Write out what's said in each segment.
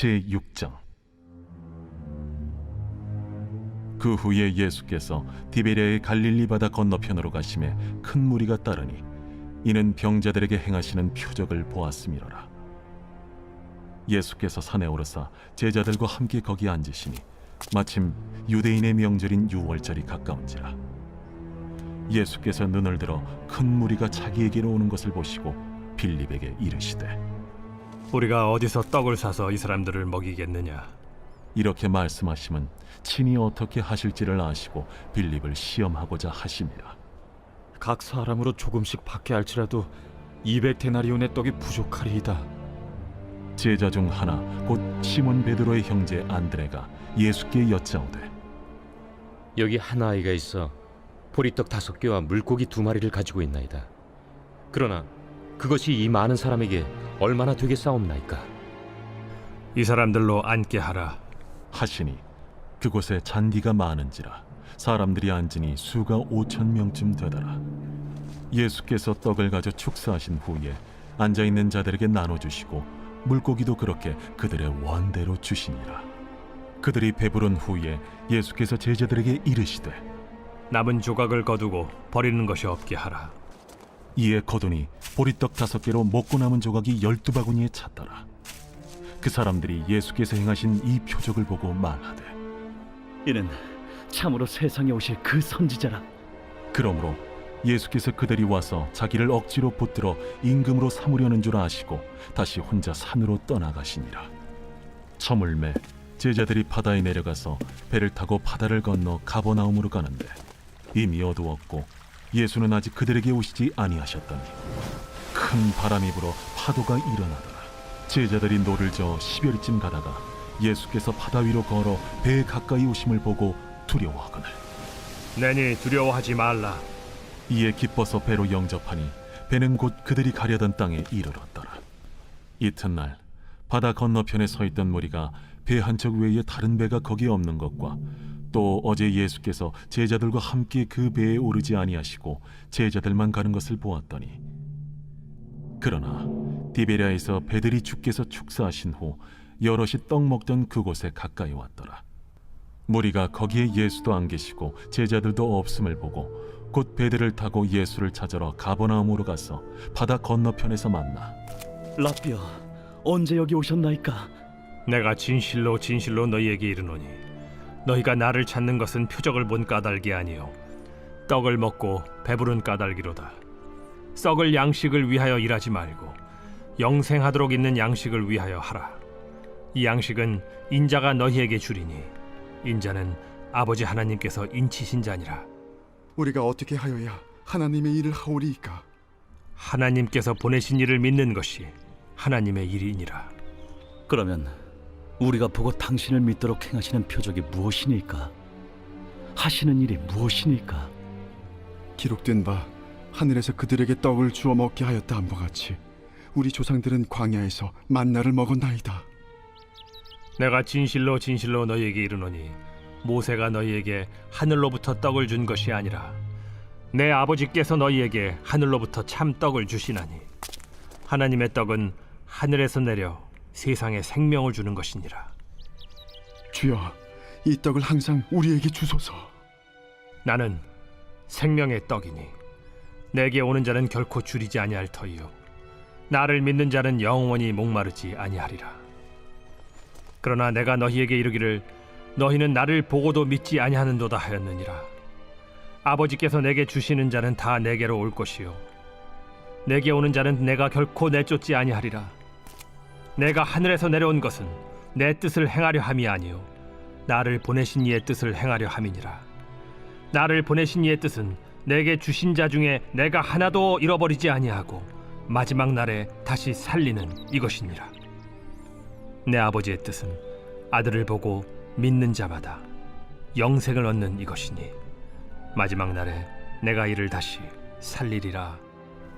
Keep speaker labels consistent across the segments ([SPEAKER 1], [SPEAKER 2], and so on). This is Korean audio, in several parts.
[SPEAKER 1] 제6장. 그 후에 예수께서 디베랴의 갈릴리 바다 건너편으로 가심에 큰 무리가 따르니 이는 병자들에게 행하시는 표적을 보았음이로라. 예수께서 산에 오르사 제자들과 함께 거기 앉으시니 마침 유대인의 명절인 유월절이 가까운지라. 예수께서 눈을 들어 큰 무리가 자기에게로 오는 것을 보시고 빌립에게 이르시되
[SPEAKER 2] 우리가 어디서 떡을 사서 이 사람들을 먹이겠느냐?
[SPEAKER 1] 이렇게 말씀하심은 친히 어떻게 하실지를 아시고 빌립을 시험하고자 하심이라.
[SPEAKER 3] 각 사람으로 조금씩 받게 할지라도 200데나리온의 떡이 부족하리이다.
[SPEAKER 1] 제자 중 하나 곧 시몬 베드로의 형제 안드레가 예수께 여짜오되
[SPEAKER 4] 여기 한 아이가 있어 보리떡 5개와 물고기 2마리를 가지고 있나이다. 그러나 그것이 이 많은 사람에게 얼마나 되겠사옵나이까?
[SPEAKER 2] 이 사람들로 앉게 하라.
[SPEAKER 1] 하시니 그곳에 잔디가 많은지라 사람들이 앉으니 수가 5,000명쯤 되더라. 예수께서 떡을 가져 축사하신 후에 앉아있는 자들에게 나눠주시고 물고기도 그렇게 그들의 원대로 주시니라. 그들이 배부른 후에 예수께서 제자들에게 이르시되
[SPEAKER 2] 남은 조각을 거두고 버리는 것이 없게 하라.
[SPEAKER 1] 이에 거두니 보리떡 5개로 먹고 남은 조각이 12바구니에 찼더라. 그 사람들이 예수께서 행하신 이 표적을 보고 말하되
[SPEAKER 5] 이는 참으로 세상에 오실 그 선지자라.
[SPEAKER 1] 그러므로 예수께서 그들이 와서 자기를 억지로 붙들어 임금으로 삼으려는 줄 아시고 다시 혼자 산으로 떠나가시니라. 저물매 제자들이 바다에 내려가서 배를 타고 바다를 건너 가버나움으로 가는데 이미 어두웠고 예수는 아직 그들에게 오시지 아니하셨더니 큰 바람이 불어 파도가 일어나더라. 제자들이 노를 저어 10여리쯤 가다가 예수께서 바다 위로 걸어 배에 가까이 오심을 보고 두려워하거늘
[SPEAKER 2] 내니 두려워하지 말라.
[SPEAKER 1] 이에 기뻐서 배로 영접하니 배는 곧 그들이 가려던 땅에 이르렀더라. 이튿날 바다 건너편에 서 있던 무리가 배 한 척 외에 다른 배가 거기에 없는 것과 또 어제 예수께서 제자들과 함께 그 배에 오르지 아니하시고 제자들만 가는 것을 보았더니 그러나 디베랴에서 배들이 주께서 축사하신 후 여럿이 떡 먹던 그곳에 가까이 왔더라. 무리가 거기에 예수도 안 계시고 제자들도 없음을 보고 곧 배들을 타고 예수를 찾으러 가버나움으로 가서 바다 건너편에서 만나
[SPEAKER 5] 라비어, 언제 여기 오셨나이까?
[SPEAKER 2] 내가 진실로 진실로 너희에게 이르노니 너희가 나를 찾는 것은 표적을 본 까닭이 아니요 떡을 먹고 배부른 까닭이로다. 썩을 양식을 위하여 일하지 말고 영생하도록 있는 양식을 위하여 하라. 이 양식은 인자가 너희에게 주리니 인자는 아버지 하나님께서 인치신 자니라.
[SPEAKER 6] 우리가 어떻게 하여야 하나님의 일을 하오리이까?
[SPEAKER 2] 하나님께서 보내신 이를 믿는 것이 하나님의 일이니라.
[SPEAKER 5] 그러면 우리가 보고 당신을 믿도록 행하시는 표적이 무엇이니까? 하시는 일이 무엇이니까?
[SPEAKER 6] 기록된 바 하늘에서 그들에게 떡을 주어 먹게 하였다 함과 같이 우리 조상들은 광야에서 만나를 먹었나이다.
[SPEAKER 2] 내가 진실로 진실로 너희에게 이르노니 모세가 너희에게 하늘로부터 떡을 준 것이 아니라 내 아버지께서 너희에게 하늘로부터 참 떡을 주시나니 하나님의 떡은 하늘에서 내려 세상에 생명을 주는 것이니라.
[SPEAKER 6] 주여, 이 떡을 항상 우리에게 주소서.
[SPEAKER 2] 나는 생명의 떡이니 내게 오는 자는 결코 줄이지 아니할 터이요 나를 믿는 자는 영원히 목마르지 아니하리라. 그러나 내가 너희에게 이르기를 너희는 나를 보고도 믿지 아니하는도다 하였느니라. 아버지께서 내게 주시는 자는 다 내게로 올 것이요 내게 오는 자는 내가 결코 내쫓지 아니하리라. 내가 하늘에서 내려온 것은 내 뜻을 행하려 함이 아니요 나를 보내신 이의 뜻을 행하려 함이니라. 나를 보내신 이의 뜻은 내게 주신 자 중에 내가 하나도 잃어버리지 아니하고 마지막 날에 다시 살리는 이것이니라. 내 아버지의 뜻은 아들을 보고 믿는 자마다 영생을 얻는 이것이니 마지막 날에 내가 이를 다시 살리리라.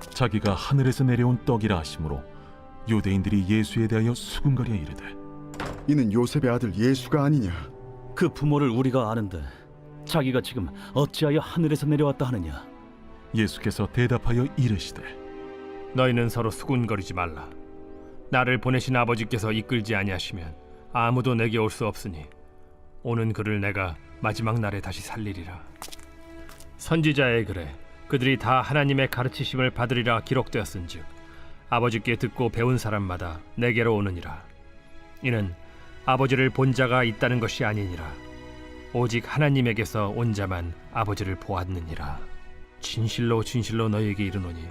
[SPEAKER 1] 자기가 하늘에서 내려온 떡이라 하심으로 유대인들이 예수에 대하여 수군거려 이르되
[SPEAKER 6] 이는 요셉의 아들 예수가 아니냐?
[SPEAKER 5] 그 부모를 우리가 아는데 자기가 지금 어찌하여 하늘에서 내려왔다 하느냐?
[SPEAKER 1] 예수께서 대답하여 이르시되
[SPEAKER 2] 너희는 서로 수군거리지 말라. 나를 보내신 아버지께서 이끌지 아니하시면 아무도 내게 올 수 없으니 오는 그를 내가 마지막 날에 다시 살리리라. 선지자의 글에 그들이 다 하나님의 가르치심을 받으리라 기록되었은즉 아버지께 듣고 배운 사람마다 내게로 오느니라. 이는 아버지를 본 자가 있다는 것이 아니니라. 오직 하나님에게서 온 자만 아버지를 보았느니라. 진실로 진실로 너희에게 이르노니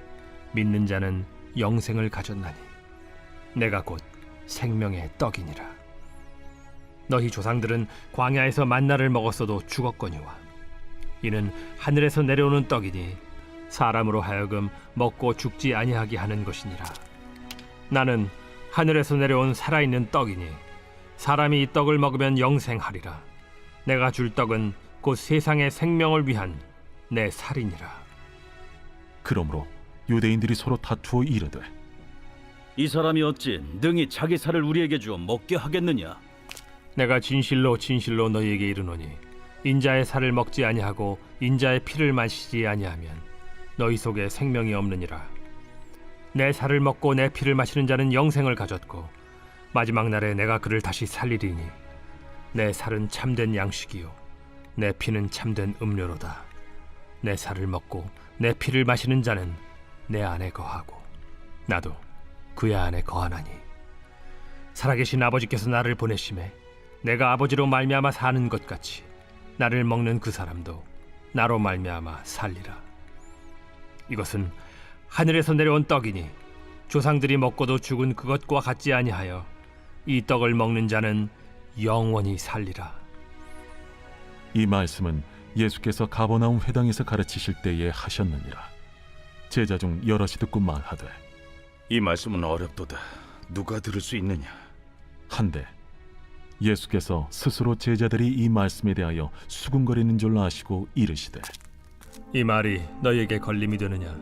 [SPEAKER 2] 믿는 자는 영생을 가졌나니 내가 곧 생명의 떡이니라. 너희 조상들은 광야에서 만나를 먹었어도 죽었거니와 이는 하늘에서 내려오는 떡이니 사람으로 하여금 먹고 죽지 아니하게 하는 것이니라. 나는 하늘에서 내려온 살아있는 떡이니 사람이 이 떡을 먹으면 영생하리라. 내가 줄 떡은 곧 세상의 생명을 위한 내 살이니라.
[SPEAKER 1] 그러므로 유대인들이 서로 다투어 이르되
[SPEAKER 5] 이 사람이 어찌 능히 자기 살을 우리에게 주어 먹게 하겠느냐?
[SPEAKER 2] 내가 진실로 진실로 너희에게 이르노니 인자의 살을 먹지 아니하고 인자의 피를 마시지 아니하면 너희 속에 생명이 없느니라. 내 살을 먹고 내 피를 마시는 자는 영생을 가졌고 마지막 날에 내가 그를 다시 살리리니 내 살은 참된 양식이요 내 피는 참된 음료로다. 내 살을 먹고 내 피를 마시는 자는 내 안에 거하고 나도 그의 안에 거하나니 살아계신 아버지께서 나를 보내심에 내가 아버지로 말미암아 사는 것 같이 나를 먹는 그 사람도 나로 말미암아 살리라. 이것은 하늘에서 내려온 떡이니 조상들이 먹고도 죽은 그것과 같지 아니하여 이 떡을 먹는 자는 영원히 살리라.
[SPEAKER 1] 이 말씀은 예수께서 가버나움 회당에서 가르치실 때에 하셨느니라. 제자 중 여럿이 듣고 말하되
[SPEAKER 7] 이 말씀은 어렵도다. 누가 들을 수 있느냐?
[SPEAKER 1] 한데 예수께서 스스로 제자들이 이 말씀에 대하여 수군거리는 줄 아시고 이르시되
[SPEAKER 2] 이 말이 너희에게 걸림이 되느냐?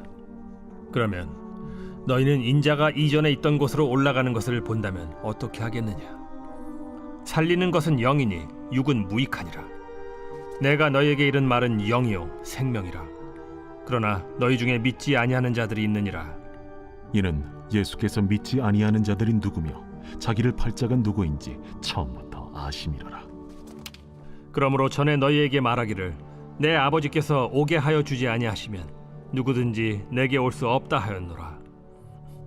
[SPEAKER 2] 그러면 너희는 인자가 이전에 있던 곳으로 올라가는 것을 본다면 어떻게 하겠느냐? 살리는 것은 영이니 육은 무익하니라. 내가 너희에게 이른 말은 영이요 생명이라. 그러나 너희 중에 믿지 아니하는 자들이 있느니라.
[SPEAKER 1] 이는 예수께서 믿지 아니하는 자들이 누구며 자기를 팔 자가 누구인지 처음부터 아심이로라.
[SPEAKER 2] 그러므로 전에 너희에게 말하기를 내 아버지께서 오게 하여 주지 아니하시면 누구든지 내게 올 수 없다 하였노라.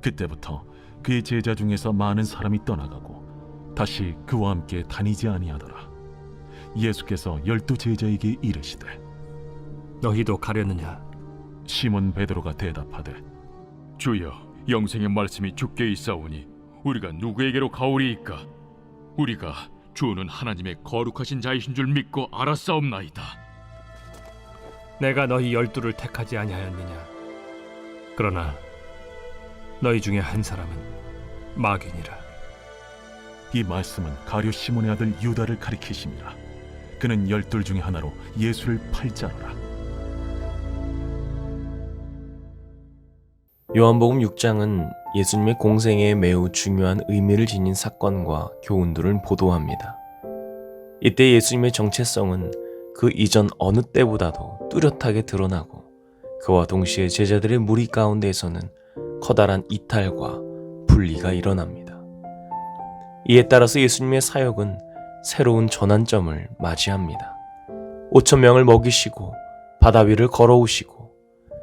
[SPEAKER 1] 그때부터 그의 제자 중에서 많은 사람이 떠나가고 다시 그와 함께 다니지 아니하더라. 예수께서 12 제자에게 이르시되
[SPEAKER 2] 너희도 가려느냐?
[SPEAKER 1] 시몬 베드로가 대답하되
[SPEAKER 3] 주여, 영생의 말씀이 주께 있사오니 우리가 누구에게로 가오리이까? 우리가 주는 하나님의 거룩하신 자이신 줄 믿고 알았사옵나이다.
[SPEAKER 2] 내가 너희 12를 택하지 아니하였느냐? 그러나 너희 중에 한 사람은 마귀니라.
[SPEAKER 1] 이 말씀은 가룟 시몬의 아들 유다를 가리키심이라. 그는 12 중에 하나로 예수를 팔 자로라.
[SPEAKER 8] 요한복음 6장은 예수님의 공생애에 매우 중요한 의미를 지닌 사건과 교훈들을 보도합니다. 이때 예수님의 정체성은 그 이전 어느 때보다도 뚜렷하게 드러나고 그와 동시에 제자들의 무리 가운데에서는 커다란 이탈과 분리가 일어납니다. 이에 따라서 예수님의 사역은 새로운 전환점을 맞이합니다. 5,000명을 먹이시고 바다 위를 걸어오시고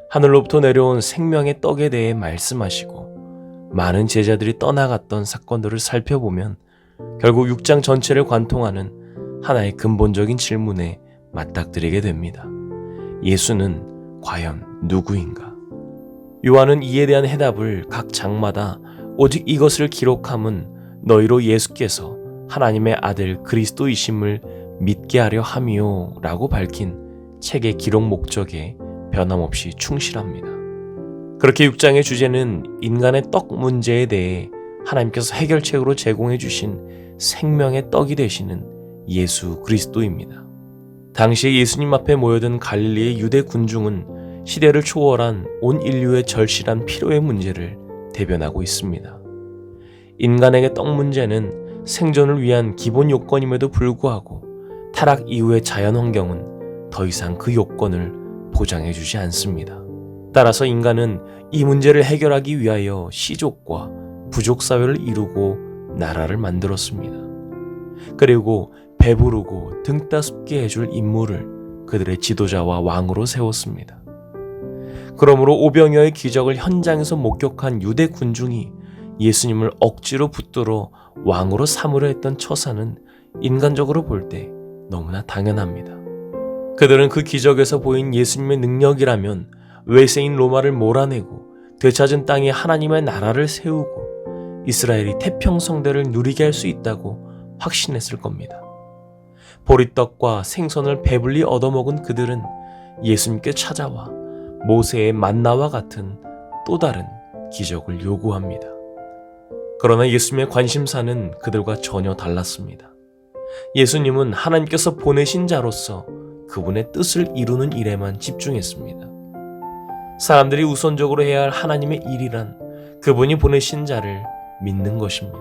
[SPEAKER 8] 하늘로부터 내려온 생명의 떡에 대해 말씀하시고 많은 제자들이 떠나갔던 사건들을 살펴보면 결국 6장 전체를 관통하는 하나의 근본적인 질문에 맞닥뜨리게 됩니다. 예수는 과연 누구인가? 요한은 이에 대한 해답을 각 장마다 오직 이것을 기록함은 너희로 예수께서 하나님의 아들 그리스도이심을 믿게 하려 함이요 라고 밝힌 책의 기록 목적에 변함없이 충실합니다. 그렇게 6장의 주제는 인간의 떡 문제에 대해 하나님께서 해결책으로 제공해 주신 생명의 떡이 되시는 예수 그리스도입니다. 당시에 예수님 앞에 모여든 갈릴리의 유대 군중은 시대를 초월한 온 인류의 절실한 필요의 문제를 대변하고 있습니다. 인간에게 떡 문제는 생존을 위한 기본 요건임에도 불구하고 타락 이후의 자연 환경은 더 이상 그 요건을 보장해 주지 않습니다. 따라서 인간은 이 문제를 해결하기 위하여 시족과 부족 사회를 이루고 나라를 만들었습니다. 그리고 배부르고 등 따숩게 해줄 인물을 그들의 지도자와 왕으로 세웠습니다. 그러므로 오병이어의 기적을 현장에서 목격한 유대 군중이 예수님을 억지로 붙들어 왕으로 삼으려 했던 처사는 인간적으로 볼 때 너무나 당연합니다. 그들은 그 기적에서 보인 예수님의 능력이라면 외세인 로마를 몰아내고 되찾은 땅에 하나님의 나라를 세우고 이스라엘이 태평성대를 누리게 할 수 있다고 확신했을 겁니다. 보리떡과 생선을 배불리 얻어먹은 그들은 예수님께 찾아와 모세의 만나와 같은 또 다른 기적을 요구합니다. 그러나 예수님의 관심사는 그들과 전혀 달랐습니다. 예수님은 하나님께서 보내신 자로서 그분의 뜻을 이루는 일에만 집중했습니다. 사람들이 우선적으로 해야 할 하나님의 일이란 그분이 보내신 자를 믿는 것입니다.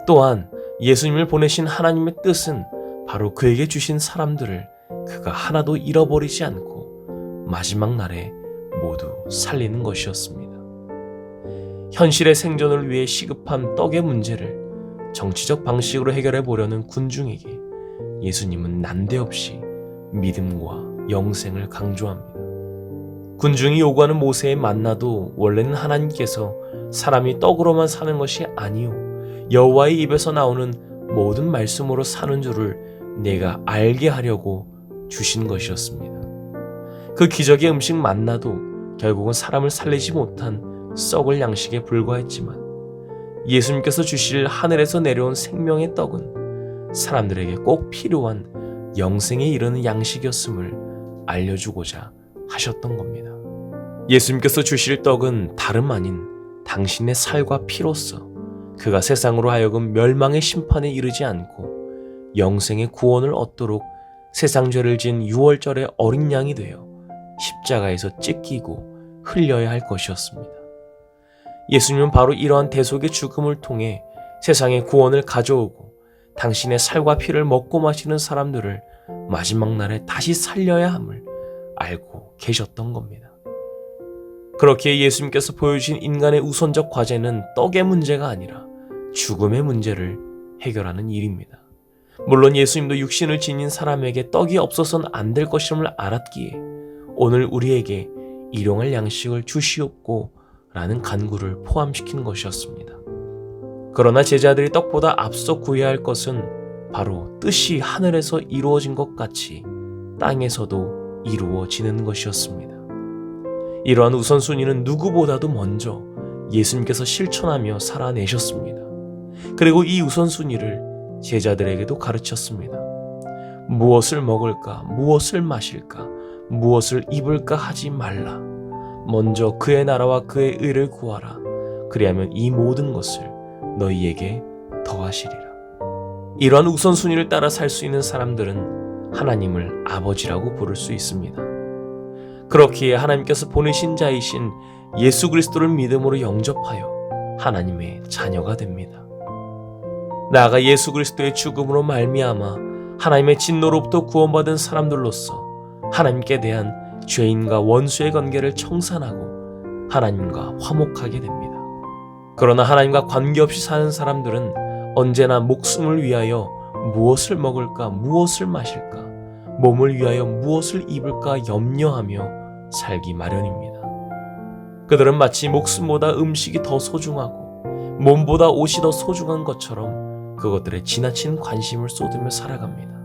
[SPEAKER 8] 또한 예수님을 보내신 하나님의 뜻은 바로 그에게 주신 사람들을 그가 하나도 잃어버리지 않고 마지막 날에 모두 살리는 것이었습니다. 현실의 생존을 위해 시급한 떡의 문제를 정치적 방식으로 해결해 보려는 군중에게 예수님은 난데없이 믿음과 영생을 강조합니다. 군중이 요구하는 모세의 만나도 원래는 하나님께서 사람이 떡으로만 사는 것이 아니요 여호와의 입에서 나오는 모든 말씀으로 사는 줄을 내가 알게 하려고 주신 것이었습니다. 그 기적의 음식 만나도 결국은 사람을 살리지 못한 썩을 양식에 불과했지만 예수님께서 주실 하늘에서 내려온 생명의 떡은 사람들에게 꼭 필요한 영생에 이르는 양식이었음을 알려주고자 하셨던 겁니다. 예수님께서 주실 떡은 다름 아닌 당신의 살과 피로써 그가 세상으로 하여금 멸망의 심판에 이르지 않고 영생의 구원을 얻도록 세상 죄를 지은 유월절의 어린 양이 되어 십자가에서 찢기고 흘려야 할 것이었습니다. 예수님은 바로 이러한 대속의 죽음을 통해 세상의 구원을 가져오고 당신의 살과 피를 먹고 마시는 사람들을 마지막 날에 다시 살려야 함을 알고 계셨던 겁니다. 그렇기에 예수님께서 보여주신 인간의 우선적 과제는 떡의 문제가 아니라 죽음의 문제를 해결하는 일입니다. 물론 예수님도 육신을 지닌 사람에게 떡이 없어서는 안 될 것임을 알았기에 오늘 우리에게 일용할 양식을 주시옵고 라는 간구를 포함시킨 것이었습니다. 그러나 제자들이 떡보다 앞서 구해야 할 것은 바로 뜻이 하늘에서 이루어진 것 같이 땅에서도 이루어지는 것이었습니다. 이러한 우선순위는 누구보다도 먼저 예수님께서 실천하며 살아내셨습니다. 그리고 이 우선순위를 제자들에게도 가르쳤습니다. 무엇을 먹을까, 무엇을 마실까, 무엇을 입을까 하지 말라. 먼저 그의 나라와 그의 의를 구하라. 그리하면 이 모든 것을 너희에게 더하시리라. 이러한 우선순위를 따라 살 수 있는 사람들은 하나님을 아버지라고 부를 수 있습니다. 그렇기에 하나님께서 보내신 자이신 예수 그리스도를 믿음으로 영접하여 하나님의 자녀가 됩니다. 나아가 예수 그리스도의 죽음으로 말미암아 하나님의 진노로부터 구원받은 사람들로서 하나님께 대한 죄인과 원수의 관계를 청산하고 하나님과 화목하게 됩니다. 그러나 하나님과 관계없이 사는 사람들은 언제나 목숨을 위하여 무엇을 먹을까, 무엇을 마실까, 몸을 위하여 무엇을 입을까 염려하며 살기 마련입니다. 그들은 마치 목숨보다 음식이 더 소중하고 몸보다 옷이 더 소중한 것처럼 그것들에 지나친 관심을 쏟으며 살아갑니다.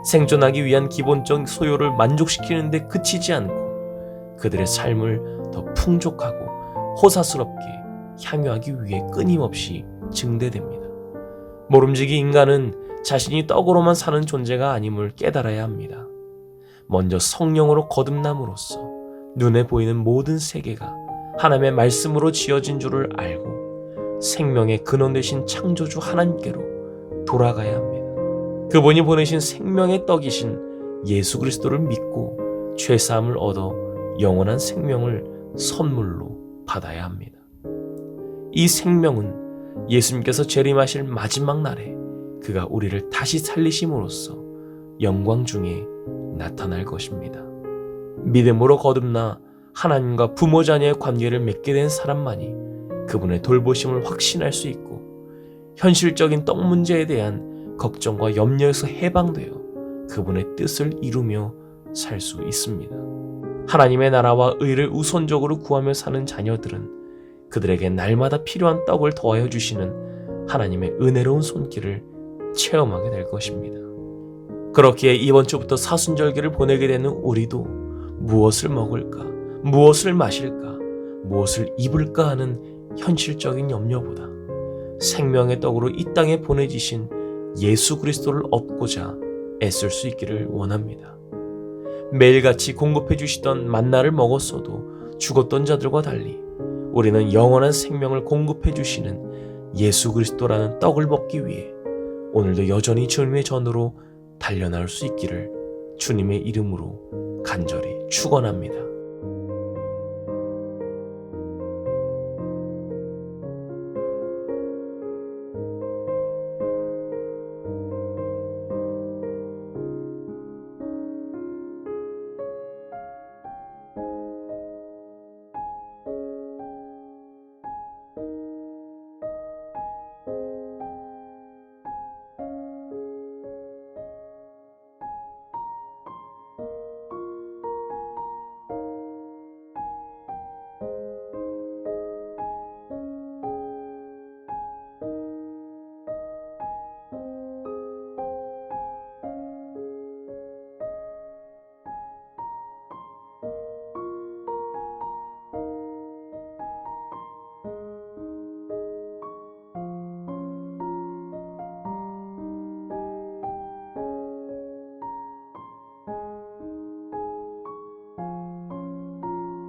[SPEAKER 8] 생존하기 위한 기본적 소요를 만족시키는 데 그치지 않고 그들의 삶을 더 풍족하고 호사스럽게 향유하기 위해 끊임없이 증대됩니다. 모름지기 인간은 자신이 떡으로만 사는 존재가 아님을 깨달아야 합니다. 먼저 성령으로 거듭남으로써 눈에 보이는 모든 세계가 하나님의 말씀으로 지어진 줄을 알고 생명의 근원 되신 창조주 하나님께로 돌아가야 합니다. 그분이 보내신 생명의 떡이신 예수 그리스도를 믿고 죄사함을 얻어 영원한 생명을 선물로 받아야 합니다. 이 생명은 예수님께서 재림하실 마지막 날에 그가 우리를 다시 살리심으로써 영광 중에 나타날 것입니다. 믿음으로 거듭나 하나님과 부모 자녀의 관계를 맺게 된 사람만이 그분의 돌보심을 확신할 수 있고 현실적인 떡 문제에 대한 걱정과 염려에서 해방되어 그분의 뜻을 이루며 살 수 있습니다. 하나님의 나라와 의를 우선적으로 구하며 사는 자녀들은 그들에게 날마다 필요한 떡을 더하여 주시는 하나님의 은혜로운 손길을 체험하게 될 것입니다. 그렇기에 이번 주부터 사순절기를 보내게 되는 우리도 무엇을 먹을까, 무엇을 마실까, 무엇을 입을까 하는 현실적인 염려보다 생명의 떡으로 이 땅에 보내지신 예수 그리스도를 얻고자 애쓸 수 있기를 원합니다. 매일같이 공급해 주시던 만나를 먹었어도 죽었던 자들과 달리 우리는 영원한 생명을 공급해 주시는 예수 그리스도라는 떡을 먹기 위해 오늘도 여전히 주님의 전으로 달려나올 수 있기를 주님의 이름으로 간절히 축원합니다.